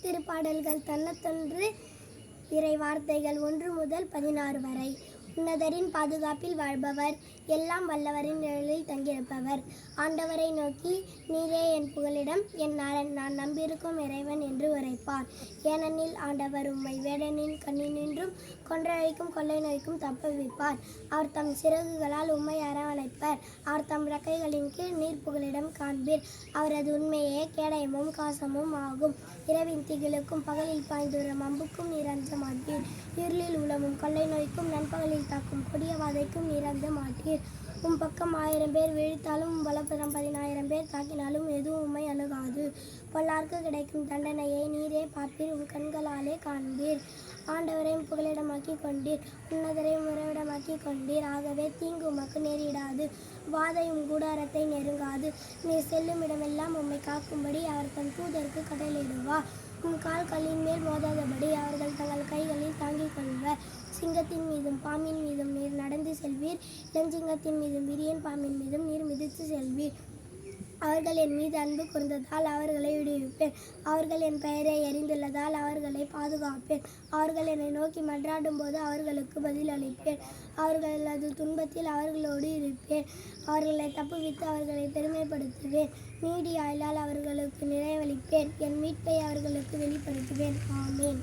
திருப்பாடல்கள் 91 இறை வார்த்தைகள் 1 முதல் 16 வரை. உன்னதரின் பாதுகாப்பில் வாழ்பவர், எல்லாம் வல்லவரின் நிழலில் தங்கியிருப்பவர். ஆண்டவரை நோக்கி, நீரே என் புகலிடம், என் நலன், நான் நம்பியிருக்கும் இறைவன் என்று உரைப்பார். ஏனெனில் ஆண்டவர் உம்மை வேடனின் கண்ணினின்றும் கொன்றழைக்கும் கொள்ளை நோய்க்கும் தப்புவிப்பார். அவர் தம் சிறகுகளால் உம்மை அரவணைப்பர். அவர் தம் இறக்கைகளின் கீழ் நீர் புகலிடம் காண்பீர். அவரது உண்மையே கேடயமும் காசமும் ஆகும். இரவின் திகிலுக்கும் பகலில் பாய்ந்துவரும் அம்புக்கும் நீர் அஞ்ச மாட்டீர். இருளில் உலவும் கொள்ளை நோய்க்கும் நண்பகலில் தாக்கும் கொடிய வாதைக்கும் நீர் அஞ்ச மாட்டீர். உம் பக்கம் 1000 பேர் வீழ்த்தாலும் உம் வலப்புறம் 10,000 பேர் தாக்கினாலும் எதுவும் உம்மை அணுகாது. பொல்லார்க்கு கிடைக்கும் தண்டனையை நீரே பார்ப்பீர், உம் கண்களாலே காண்பீர். ஆண்டவரையும் புகலிடமாக்கி கொண்டீர், உன்னதரையும் உறவிடமாக்கி கொண்டீர். ஆகவே தீங்கு உமக்கு நேரிடாது, வாதையும் கூடாரத்தை நெருங்காது. நீர் செல்லும் இடமெல்லாம் உம்மை காக்கும்படி அவர் தம் தூதருக்கு கட்டளையிடுவார். உம் கால்களின் மேல் மோதாதபடி அவர்கள் தங்கள் கைகளில் தாங்கிக் கொள்வர். சிங்கத்தின் மீதும் பாம்பின் மீதும் நீர் நடந்து செல்வீர். இளஞ்சிங்கத்தின் மீதும் விரியன் பாம்பின் மீதும் நீர் மிதித்து செல்வீர். அவர்கள் என் மீது அன்பு கூர்ந்ததால் அவர்களை விடுவிப்பேன். அவர்கள் என் பெயரை அறிந்துள்ளதால் அவர்களை பாதுகாப்பேன். அவர்கள் என்னை நோக்கி மன்றாடும் போது அவர்களுக்கு பதில் அளிப்பேன். அவர்களது துன்பத்தில் அவர்களோடு இருப்பேன். அவர்களை தப்புவித்து அவர்களை பெருமைப்படுத்துவேன். நீடிய ஆயுளால் அவர்களுக்கு நிறைவளிப்பேன். என் மீட்பை அவர்களுக்கு வெளிப்படுத்துவேன். ஆமேன்.